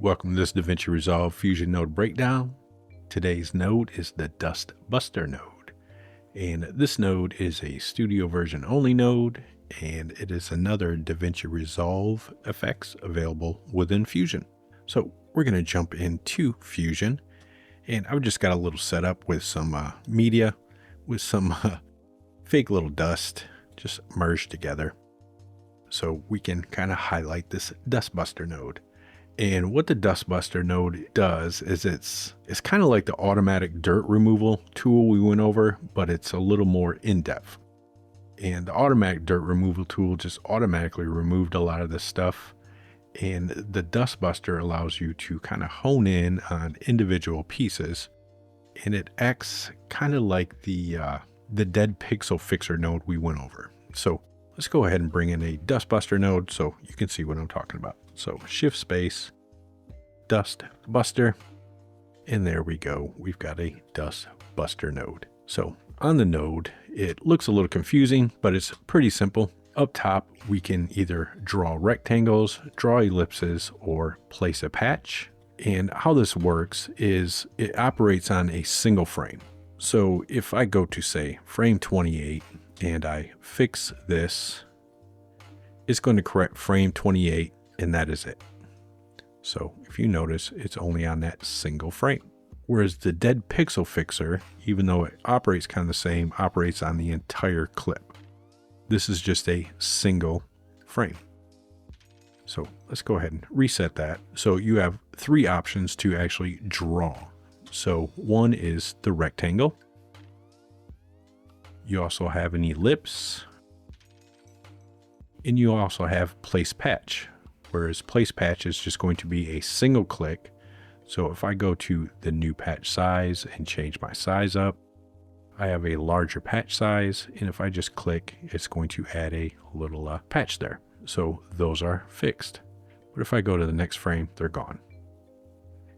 Welcome to this DaVinci Resolve Fusion node breakdown. Today's node is the dustbuster node, and this node is a studio version only node, and it is another DaVinci Resolve effects available within Fusion. So we're going to jump into Fusion, and I've just got a little setup with some media with some fake little dust just merged together so we can kind of highlight this dustbuster node. And what the dustbuster node does is it's kind of like the automatic dirt removal tool we went over, but it's a little more in-depth. And the automatic dirt removal tool just automatically removed a lot of this stuff. And the dustbuster allows you to kind of hone in on individual pieces. And it acts kind of like the dead pixel fixer node we went over. So let's go ahead and bring in a dustbuster node so you can see what I'm talking about. So shift space, dustbuster, and there we go. We've got a dustbuster node. So on the node, it looks a little confusing, but it's pretty simple. Up top, we can either draw rectangles, draw ellipses, or place a patch. And how this works is it operates on a single frame. So if I go to say frame 28 and I fix this, it's going to correct frame 28, and that is it. So if you notice, it's only on that single frame. Whereas the dead pixel fixer, even though it operates kind of the same, operates on the entire clip. This is just a single frame. So let's go ahead and reset that. So you have three options to actually draw. So one is the rectangle. You also have an ellipse. And you also have place patch, whereas place patch is just going to be a single click. So if I go to the new patch size and change my size up, I have a larger patch size. And if I just click, it's going to add a little patch there. So those are fixed. But if I go to the next frame, they're gone.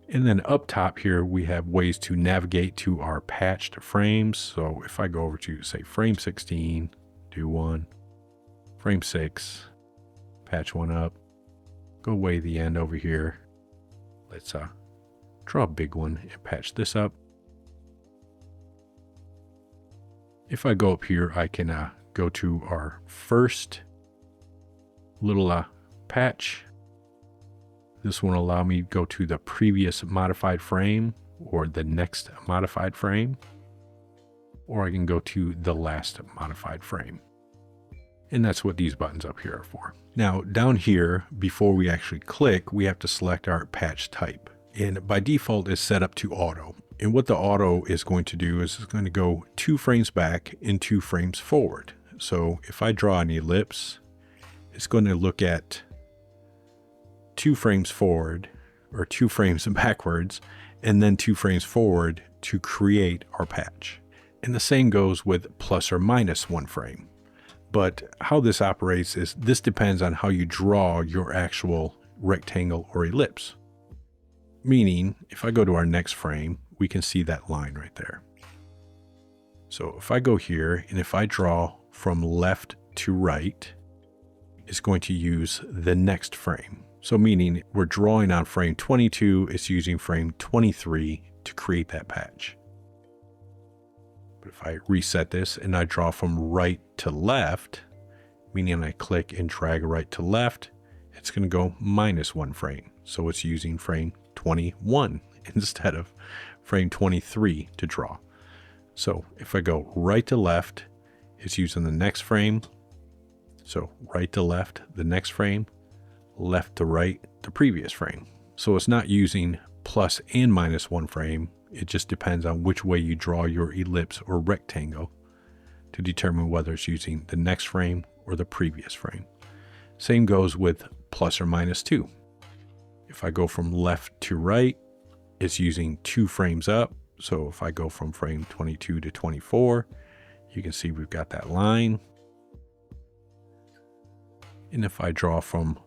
And then up top here, we have ways to navigate to our patched frames. So if I go over to say frame 16, do one, frame 6, patch one up, go way the end over here. Let's draw a big one and patch this up. If I go up here, I can go to our first little patch. This one will allow me to go to the previous modified frame or the next modified frame, or I can go to the last modified frame. And that's what these buttons up here are for. Now down here, before we actually click, we have to select our patch type. And by default it's set up to auto. And what the auto is going to do is it's going to go 2 frames back and 2 frames forward. So if I draw an ellipse, it's going to look at 2 frames forward or 2 frames backwards and then 2 frames forward to create our patch. And the same goes with plus or minus 1 frame. But how this operates is this depends on how you draw your actual rectangle or ellipse. Meaning, if I go to our next frame, we can see that line right there. So if I go here and if I draw from left to right, it's going to use the next frame. So meaning we're drawing on frame 22, it's using frame 23 to create that patch. But if I reset this and I draw from right to left, meaning I click and drag right to left, it's going to go minus 1 frame. So it's using frame 21 instead of frame 23 to draw. So if I go right to left, it's using the next frame. So right to left, the next frame, left to right, the previous frame. So it's not using plus and minus 1 frame. It just depends on which way you draw your ellipse or rectangle to determine whether it's using the next frame or the previous frame. Same goes with plus or minus 2. If I go from left to right, it's using 2 frames up. So if I go from frame 22 to 24, you can see we've got that line. And if I draw from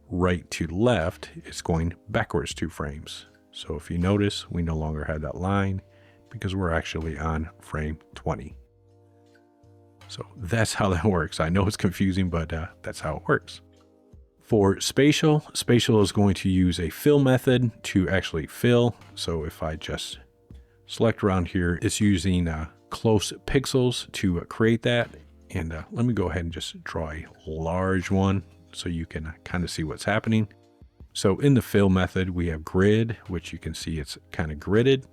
right to left, it's going backwards 2 frames. So if you notice, we no longer have that line because we're actually on frame 20. So that's how that works. I know it's confusing, but that's how it works. For spatial, spatial is going to use a fill method to actually fill. So if I just select around here, it's using close pixels to create that. And let me go ahead and just draw a large one so you can kind of see what's happening. So in the fill method, we have grid, which you can see it's kind of gridded.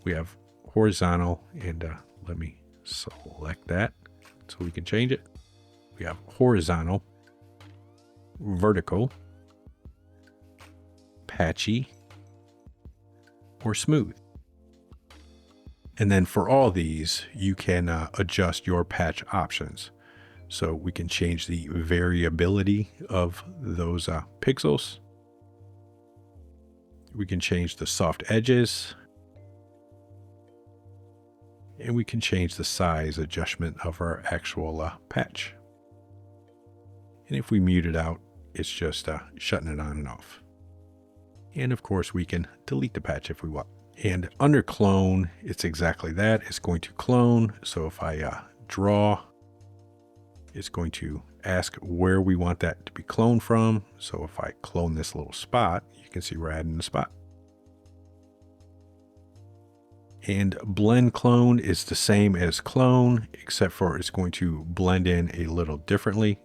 We have horizontal, and let me select that so we can change it. We have horizontal, vertical, patchy, or smooth. And then for all these, you can adjust your patch options. So we can change the variability of those pixels. We can change the soft edges. And we can change the size adjustment of our actual patch. And if we mute it out, it's just shutting it on and off. And of course, we can delete the patch if we want. And under clone, it's exactly that. It's going to clone. So if I draw, it's going to ask where we want that to be cloned from. So if I clone this little spot, you can see we're adding the spot. And blend clone is the same as clone, except for it's going to blend in a little differently.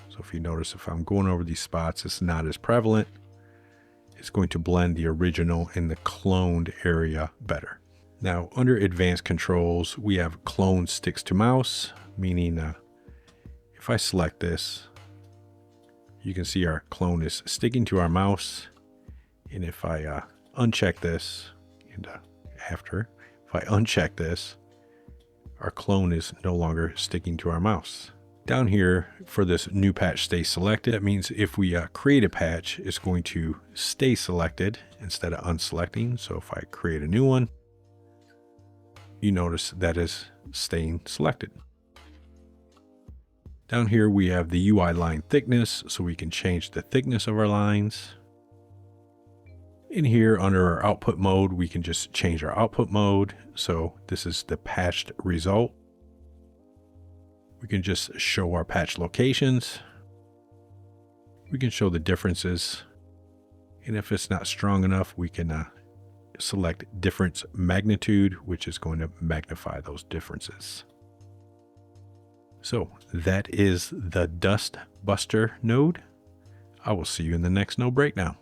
So if you notice, if I'm going over these spots, it's not as prevalent. It's going to blend the original and the cloned area better. Now, under advanced controls, we have clone sticks to mouse, meaning if I select this, you can see our clone is sticking to our mouse. And if I uncheck this, and if I uncheck this, our clone is no longer sticking to our mouse. Down here for this new patch stay selected, that means if we create a patch, it's going to stay selected instead of unselecting. So if I create a new one, you notice that is staying selected. Down here we have the UI line thickness, so we can change the thickness of our lines. In here under our output mode, we can just change our output mode. So this is the patched result. We can just show our patch locations. We can show the differences. And if it's not strong enough, we can select difference magnitude, which is going to magnify those differences. So that is the dustbuster node. I will see you in the next node breakdown.